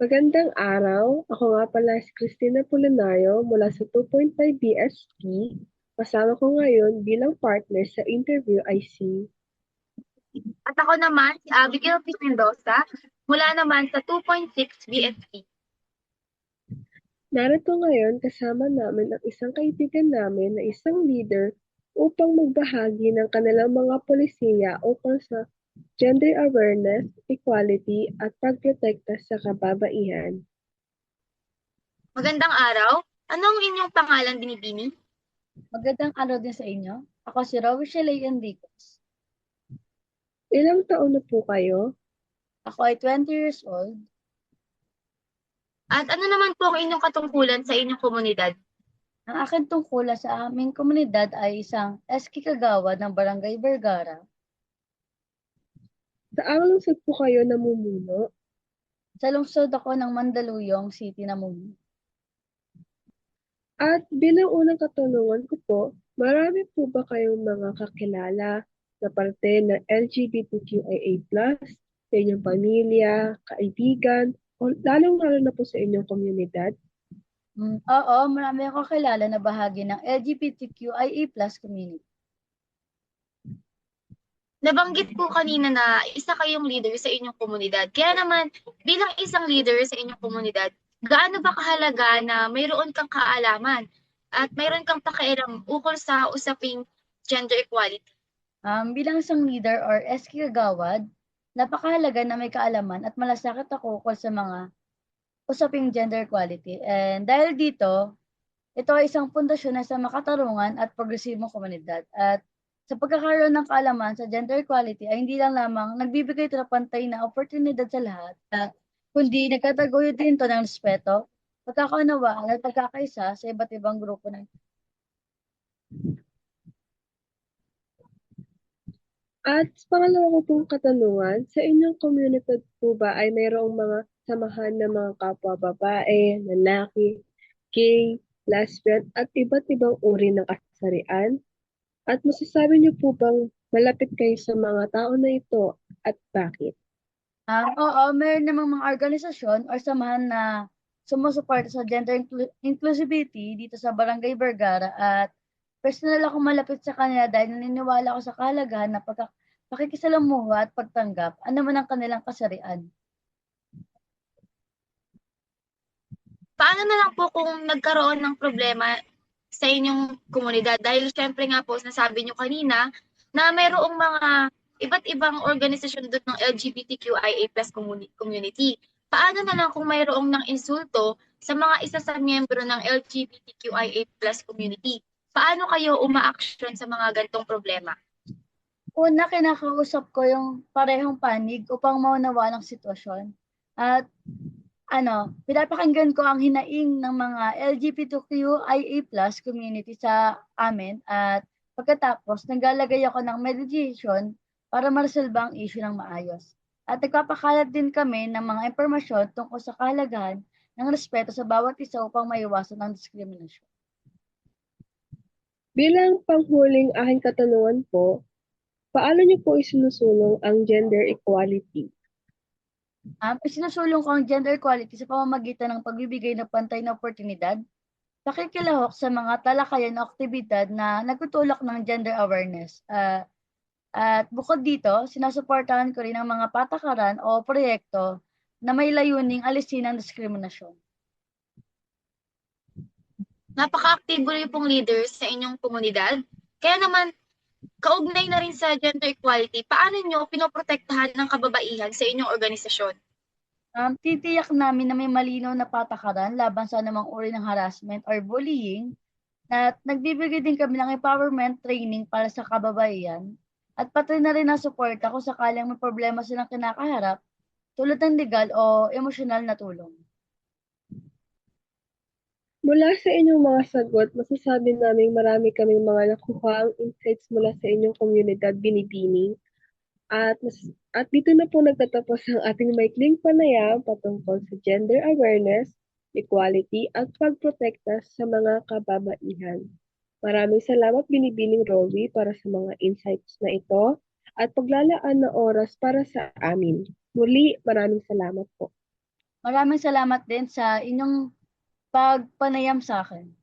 Magandang araw. Ako nga pala si Christina Polinario mula sa 2.5 BSP. Kasama ko ngayon bilang partner sa interview ay si At ako naman, si Abigail P. Mendoza, mula naman sa 2.6 BSP. narito ngayon kasama namin ang isang kaibigan namin na isang leader upang magbahagi ng kanilang mga polisiya ukol sa gender awareness, equality at pagprotekta sa kababaihan. Magandang araw. Ano ang inyong pangalan, Binibini? Magandang araw din sa inyo. Ako si Rochelle Enriquez. Ilang taon na po kayo? Ako ay 20 years old. At ano naman po ang inyong katungkulan sa inyong komunidad? Ang aking tungkulin sa aming komunidad ay isang SK Kagawad ng Barangay Vergara. Saan lungsod po kayo namumuno? Sa lungsod ako ng Mandaluyong City namumuno. At bilang unang katanungan ko po, marami po ba kayong mga kakilala na parte ng LGBTQIA+, sa inyong pamilya, kaibigan, o lalong-lalo na po sa inyong komunidad? Oo, marami akong kilala na bahagi ng LGBTQIA+ community. Nabanggit po kanina na isa kayong leader sa inyong komunidad. Kaya naman, bilang isang leader sa inyong komunidad, gaano ba kahalaga na mayroon kang kaalaman at mayroon kang pakialam ukol sa usaping gender equality? Bilang isang leader or SK Kagawad, napakahalaga na may kaalaman at malasakit ako ukol sa mga usaping gender equality. And dahil dito, ito ay isang pundasyon na sa makatarungan at progresibong komunidad. At sa pagkakaroon ng kaalaman sa gender equality ay hindi lang lamang nagbibigay ito ng pantay na oportunidad sa lahat, kundi nagtataguyod din ito ng respeto, pagkakaunawaan at pagkakaisa sa iba't ibang grupo ng. At pangalawa ko pong katanungan, sa inyong komunidad po ba ay mayroong mga samahan ng mga kapwa babae, lalaki, gay, lesbian, at iba't ibang uri ng kasarian? At masasabi niyo po bang malapit kayo sa mga tao na ito at bakit? Oo, mayroon namang mga organisasyon or samahan na sumusuporta sa gender inclusivity dito sa Barangay Vergara at personal ako malapit sa kanila dahil naniniwala ako sa kahalagahan na pakikisalamuha at pagtanggap, ano man ang kanilang kasarian. Paano na lang po kung nagkaroon ng problema sa inyong komunidad? Dahil syempre nga po, nasabi nyo kanina na mayroong mga iba't ibang organisasyon doon ng LGBTQIA+ community. Paano na lang kung mayroong ng insulto sa mga isa sa miyembro ng LGBTQIA+ community? Paano kayo umaaksyon sa mga gantong problema? Una, kinakausap ko yung parehong panig upang maunawaan ang sitwasyon. At pinapakinggan ko ang hinaing ng mga LGBTQIA+ community sa amin at pagkatapos naglalagay ako ng mediation para maresolba ang issue ng maayos. At nagpapakalat din kami ng mga impormasyon tungkol sa kahalagahan ng respeto sa bawat isa upang maiwasan ang diskriminasyon. Bilang panghuling aking katanungan po, paano niyo po isinusulong ang gender equality? Isinusulong ko ang gender equality sa pamamagitan ng pagbibigay ng pantay na oportunidad, pakikilahok sa mga talakayan o aktibidad na nagtutulak ng gender awareness. At bukod dito, sinusuportahan ko rin ang mga patakaran o proyekto na may layuning alisin ang diskriminasyon. Napaka-aktibo rin pong leaders sa inyong komunidad. Kaya naman, kaugnay na rin sa gender equality, paano nyo pinoprotektahan ng kababaihan sa inyong organisasyon? Titiyak namin na may malinaw na patakaran laban sa anumang uri ng harassment or bullying at nagbibigay din kami ng empowerment training para sa kababaihan at pati na rin ang suporta kung sakaling may problema silang kinakaharap tulad ng legal o emosyonal na tulong. Mula sa inyong mga sagot, masasabi namin marami kaming mga nakuhaang insights mula sa inyong komunidad binibining. At dito na po nagtatapos ang ating maikling panayam patungkol sa gender awareness, equality at pagprotekta sa mga kababaihan. Maraming salamat Binibining Rowie para sa mga insights na ito at paglalaan ng oras para sa amin. Muli, maraming salamat po. Maraming salamat din sa inyong pagpanayam sa akin.